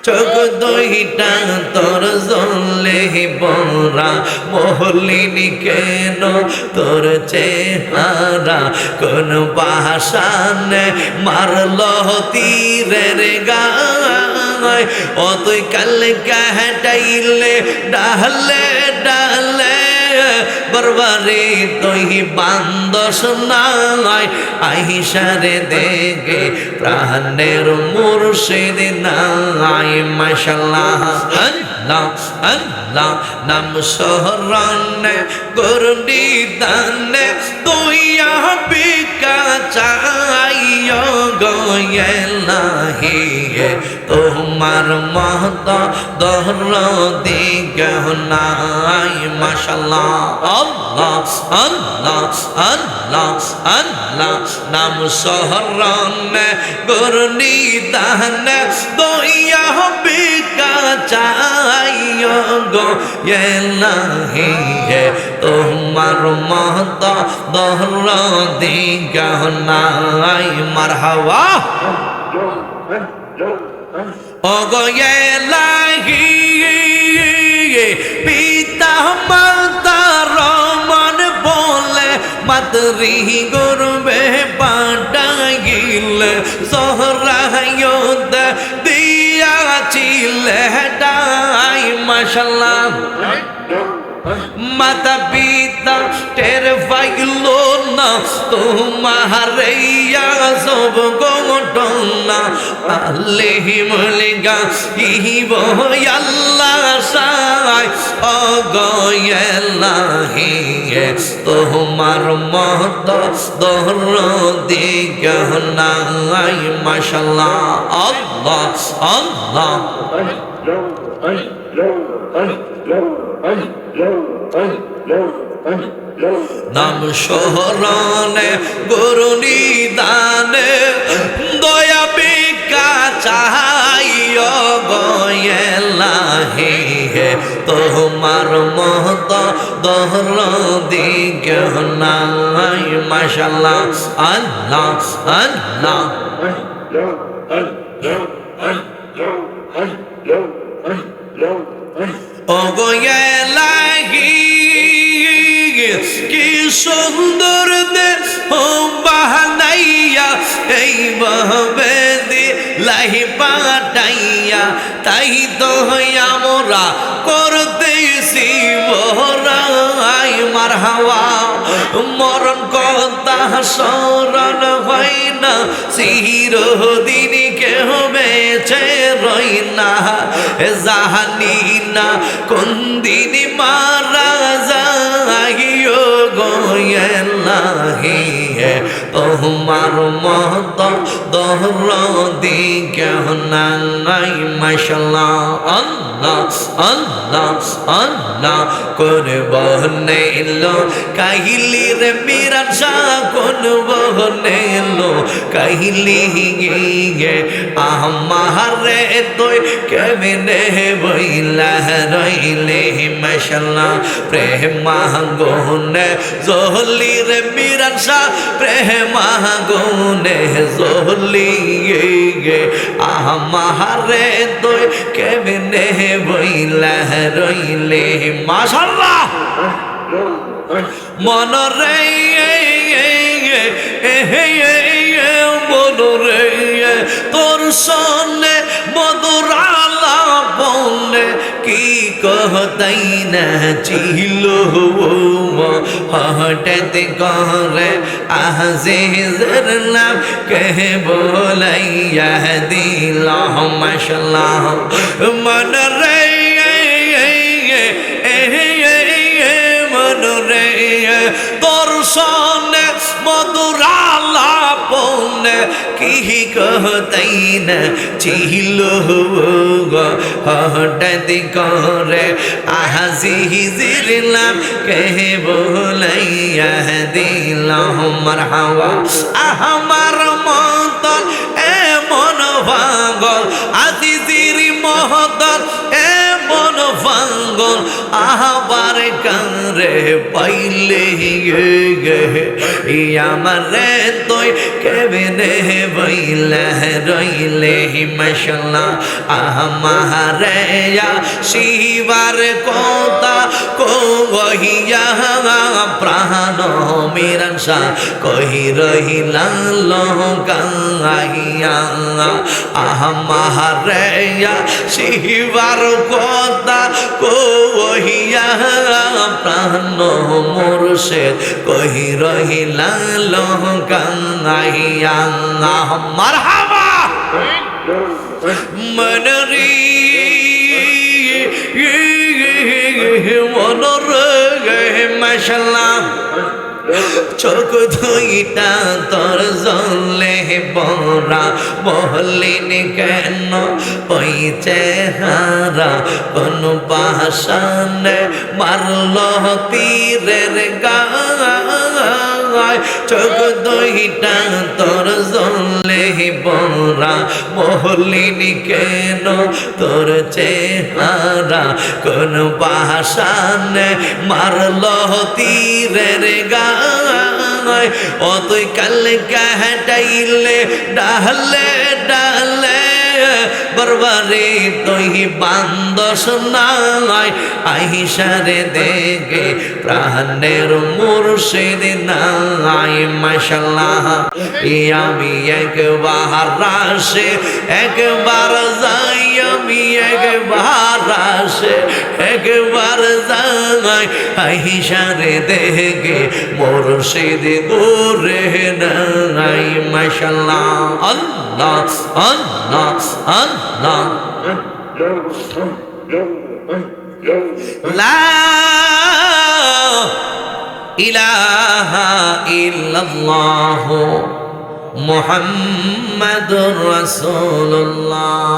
চোখ দুইটা তোর জ্বলে বরা মহলিনী কেন তোর চেহারা কোন বাসানে মারল তীরের গায় ও তুই কাল কাটাইলে ডালে ডালে বরবারে তুই বান্দস নাই আইসারে দেখে প্রাণের মুর্শিদ নাই মাশাআল্লাহ আল্লাহ আল্লাহ নাম শহরানে করুণী দানে তুই বিকা চাইও গয়েলাহি তোমার মহত দরদি গহনাই মাশাআল্লাহ আল্লাহ আল্লাহ আল্লাহ আল্লাহ নাম শহরানে করুণী দানে তুই বিকা চাইও গয়েলাহি তোমার মহত দরদি গহনাই মারহাবা ও গয়েলাহি পিতা মাতা রমন বলে মাতরি গর্বে পাঠাইলে সহরায়ত দিয়াছিলে ডাই মাশাআল্লাহ মাতা পিতা টের পাইল না তোমার সব ঘটনা আল্লাহি মলিগা ইব আল্লাহ সাই ও গয়েলাহি তোমার মহত দরদি গহনাই মাশাআল্লাহ আল্লাহ আল্লাহ নাম শহরানে গুরুনি দানে দয়া বিকা চাইও গয়েলাহি তোমার মহত দরদি গহনাই মাশাআল্লাহ আল্লাহ আল্লাহ ও গয়েলাহি কি সুন্দর দেহ বানাইয়া এইভাবে দিলাহি পাঠাইয়া তাই তো আমরা করতেছি বড়াই মারহাবা মরণ কথা স্মরণ হয় না চিরদিন কেহ বেঁচে রই না জানি না কোন দিন মারা যাইও গয়েলাহি তোমার মহত দরদি গহনাই মাশাআল্লাহ আল্লাহ আল্লাহ আল্লাহ কোন বহনেলো কাহিলি রে মিরান শাহ কোন বহনেলো কাহিলি গে আমারে তুই কেমনে বইলা রইলে মাশাআল্লাহ প্রেম গুনে জহলি রে মিরান শাহ প্রেম গুনে জহলি গে আমারে তুই কেমনে বইলা রইলে মাশাআল্লাহ মনরে মনরে তোর সনে মধুরালা বনে কি कहताई ना चिलो हटत करे आज़ेज़र नाम कह बोलैया दिल माशाल्लाह मन रे मन रे तोर सोने मधुराला पौने की कहताई ना चिलो हटत करे आज़ेज़र नाम कह बोलैया दिल मरहबा আমার মতন এমন পাগল আজিজির মহতন এমন পাগল আবার কারে পাইলে আমারে তুই কেমনে বইলে রইলে মাশাল্লাহ আমারে শিবার কথা কহিয়া প্রাণ মিরাংসা কহি রহিলা গাইয়া আমারে শিবার কথা কহিয়া প্রাণ মুর্শিদ কহি রহিলা গাইয়া মারহাবা মনরি মনর মাশাল্লাহ চোখ দুইটা তোর জলে বরা বলিন কেন ওই চেহারা কোন পাশানে মারল তীরের গায় চোখ দুইটা তোর জলে বরা বলিন কেন তোর চেহারা কোন পাশানে মারল তীরের গায় ও তুই কাল কাটাইলে ডালে ডালে বরবারে তুই বান্দস নাই আইসারে দেখে প্রাণের মুর্শিদ নাই মাশাল্লাহ আমি একবার আসে একবার যাই আমি একবার আসে একবার যাই আইসারে দেখে মুর্শিদ দূরে নাই মাশাল্লাহ আল্লাহ আল্লাহ আল্লাহ লা ইলাহা ইল্লাল্লাহ মুহাম্মাদুর রাসূলুল্লাহ